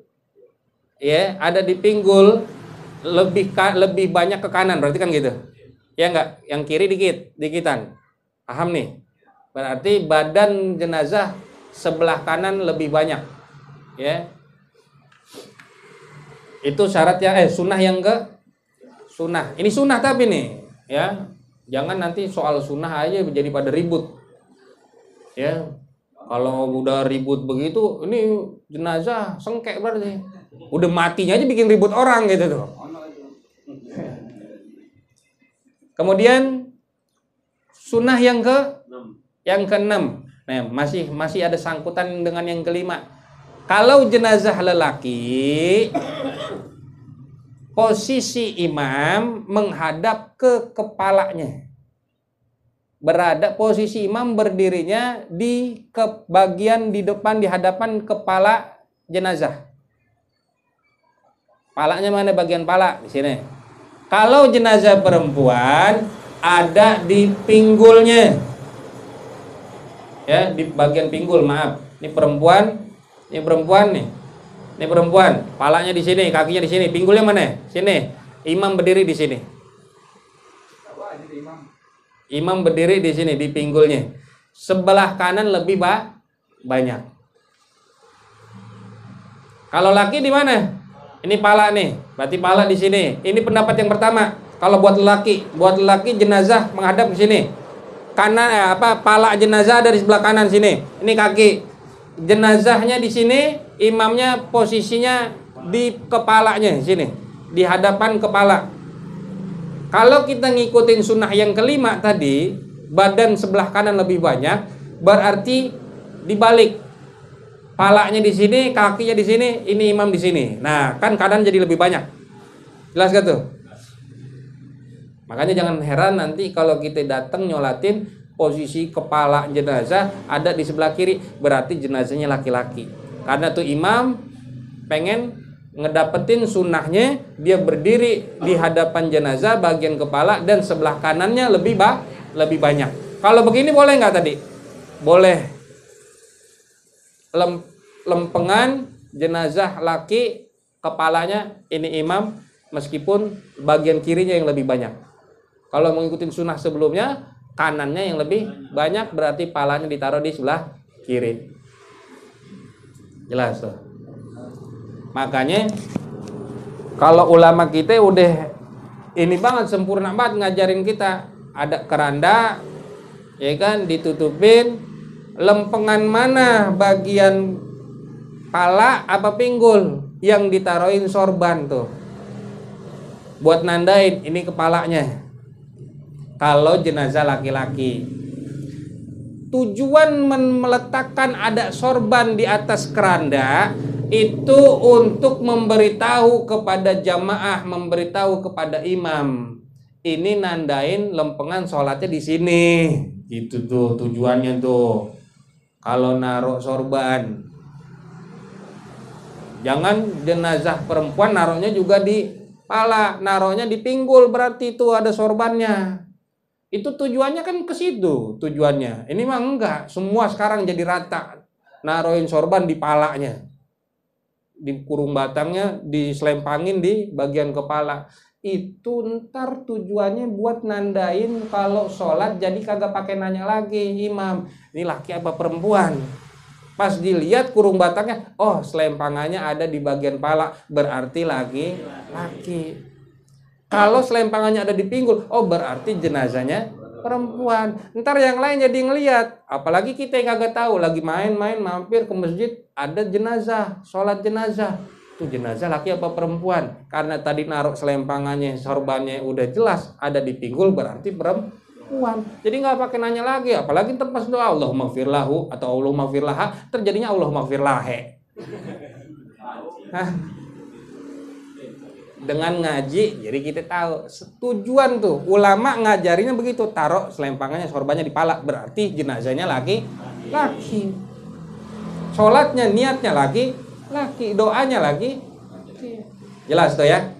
ya ada di pinggul lebih banyak ke kanan. Berarti kan gitu. Ya enggak? Yang kiri dikitan. Paham nih? Berarti badan jenazah sebelah kanan lebih banyak. Ya. Itu syarat ya sunnah yang sunnah. Ini sunnah tapi nih, ya. Jangan nanti soal sunnah aja jadi pada ribut. Ya. Kalau udah ribut begitu, ini jenazah sengkek berarti. Udah matinya aja bikin ribut orang gitu tuh. Kemudian sunnah yang ke-6. Nah, masih ada sangkutan dengan yang ke-5. Kalau jenazah lelaki, posisi imam menghadap ke kepalanya. Posisi imam berdirinya di bagian di depan di hadapan kepala jenazah. Palanya mana bagian pala? Di sini. Kalau jenazah perempuan ada di pinggulnya. Ya, di bagian pinggul, maaf. Ini perempuan nih. Ini perempuan, palanya di sini, kakinya di sini, pinggulnya mana? Sini. Imam berdiri di sini. Imam berdiri di sini di pinggulnya. Sebelah kanan lebih banyak. Kalau laki di mana? Ini pala nih. Berarti pala di sini. Ini pendapat yang pertama. Kalau buat lelaki jenazah menghadap ke sini. Kanan pala jenazah ada di sebelah kanan sini. Ini kaki. Jenazahnya di sini, imamnya posisinya di kepalanya sini, di hadapan kepala. Kalau kita ngikutin sunnah yang ke-5 tadi, badan sebelah kanan lebih banyak, berarti dibalik. Palanya di sini, kakinya di sini, ini imam di sini. Nah, kan kanan jadi lebih banyak. Jelas gak tuh? Makanya jangan heran nanti kalau kita datang nyolatin posisi kepala jenazah ada di sebelah kiri, berarti jenazahnya laki-laki. Karena tuh imam pengen ngedapetin sunnahnya, dia berdiri di hadapan jenazah bagian kepala dan sebelah kanannya lebih banyak. Kalau begini boleh nggak tadi? Boleh. Lempengan jenazah laki, kepalanya ini imam, meskipun bagian kirinya yang lebih banyak. Kalau mengikuti sunnah sebelumnya, kanannya yang lebih banyak, berarti palanya ditaruh di sebelah kiri. Jelas tuh. Makanya kalau ulama kita udah ini banget, sempurna banget ngajarin kita. Ada keranda, ya kan, ditutupin. Lempengan mana bagian pala apa pinggul yang ditaruhin sorban tuh, buat nandain ini kepalanya. Kalau jenazah laki-laki, tujuan meletakkan ada sorban di atas keranda itu untuk memberitahu kepada jamaah, memberitahu kepada imam, ini nandain lempengan sholatnya di sini. Gitu tuh tujuannya tuh. Kalau naruh sorban, jangan jenazah perempuan naruhnya juga di pala, naruhnya di pinggul, berarti itu ada sorbannya. Itu tujuannya kan ke situ tujuannya. Ini mah enggak, semua sekarang jadi rata, naruhin sorban di palanya, di kurung batangnya, diselempangin di bagian kepala. Itu ntar tujuannya buat nandain kalau sholat, jadi kagak pakai nanya lagi imam, ini laki apa perempuan. Pas dilihat kurung batangnya, oh selempangannya ada di bagian pala, berarti laki. Kalau selempangannya ada di pinggul, oh berarti jenazahnya perempuan. Ntar yang lain jadi ngelihat, apalagi kita yang kagak tahu, lagi main-main mampir ke masjid, ada jenazah, sholat jenazah. Itu jenazah laki apa perempuan? Karena tadi naruh selempangannya, sorbannya udah jelas ada di pinggul, berarti perempuan. Jadi nggak pakai nanya lagi, apalagi pas doa Allahumma firlahu atau Allahumma firlaha, terjadinya Allahumma firlahe. Dengan ngaji, jadi kita tahu tujuan tuh. Ulama ngajarinya begitu, taruh selempangannya, sorbannya di pala, berarti jenazahnya laki. Sholatnya, niatnya laki, doanya laki. Jelas tuh ya.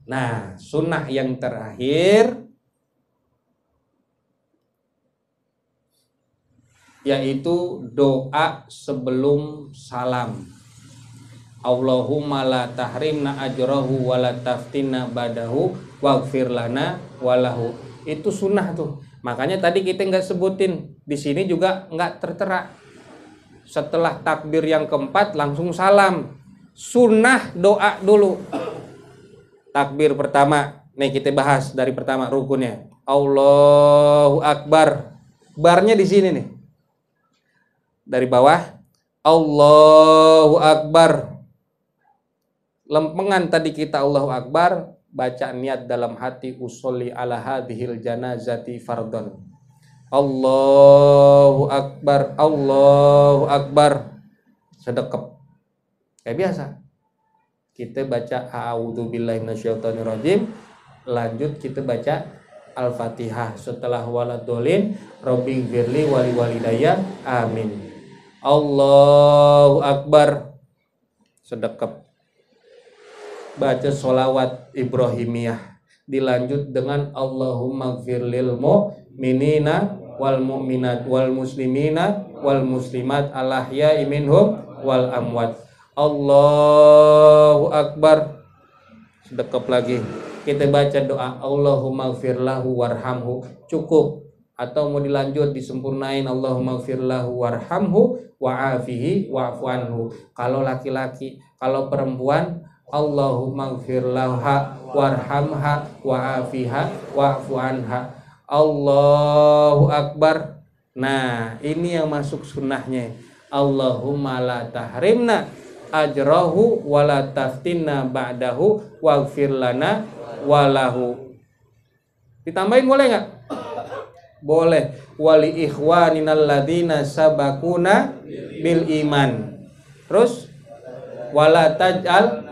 Nah, sunnah yang terakhir yaitu doa sebelum salam. Allahumma la tahrimna ajrahu wa la taftinna badahu waghfir lana walahu. Itu sunnah tuh. Makanya tadi kita nggak sebutin, di sini juga nggak tertera. Setelah takbir yang keempat langsung salam. Sunnah doa dulu. Takbir pertama, nih kita bahas dari pertama rukunnya. Allahu Akbar. Barnya di sini nih. Dari bawah, Allahu Akbar. Lempengan tadi kita Allahu Akbar, baca niat dalam hati, usolli ala hadhil janazati fardon. Allahu Akbar, Allahu Akbar. Sedekap. Kayak biasa. Kita baca a'udzubillahi minasyaitonirrajim, lanjut kita baca Al-Fatihah. Setelah waladolin, Rabbighfirli wali walidayya, amin. Allahu Akbar. Sedekap. Baca sholawat Ibrahimiyah, dilanjut dengan Allahumma gfirlil mu'minina wal mu'minat wal muslimina wal muslimat al-ahya'i minhum wal amwat. Allahu Akbar. Sedekap lagi. Kita baca doa Allahumma gfirlahu warhamhu. Cukup. Atau mau dilanjut disempurnain Allahumma gfirlahu warhamhu wa'afihi wa'fu anhu. Kalau laki-laki, kalau perempuan Allahumma gfirlaha warhamha wa'afiha wa'fu anha. Allahu Akbar. Nah, ini yang masuk sunnahnya. Allahumma la tahrimna ajrahu wa la taftinna ba'dahu waghfir lana walahu. Ditambahin boleh nggak? Boleh. Wali ikhwaninal ladzina sabakuna bil iman. Terus wala taj'al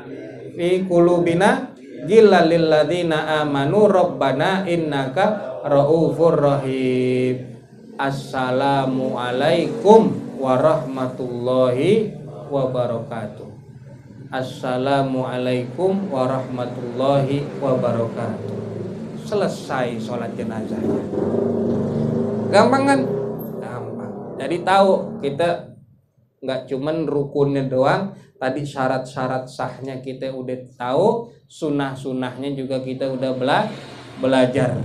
fi qulubina ghillal lil ladzina amanu rabbana innaka raufur rahim. Assalamu alaikum warahmatullahi wabarakatuh. Assalamu alaikum warahmatullahi wabarakatuh. Selesai sholat jenazahnya. Gampang kan? Gampang. Jadi tahu kita nggak cuman rukunnya doang, tadi syarat-syarat sahnya kita udah tahu, sunnah-sunnahnya juga kita udah belajar.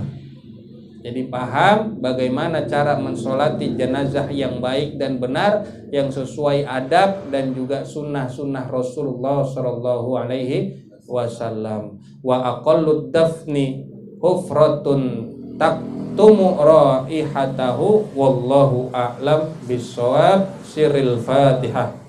Jadi paham bagaimana cara mensolati jenazah yang baik dan benar, yang sesuai adab dan juga sunnah-sunnah Rasulullah Shallallahu Alaihi Wasallam. Wa aqallud dafni hufratun taktumu raihatahu wallahu a'lam bissawab. Sirril Fatihah.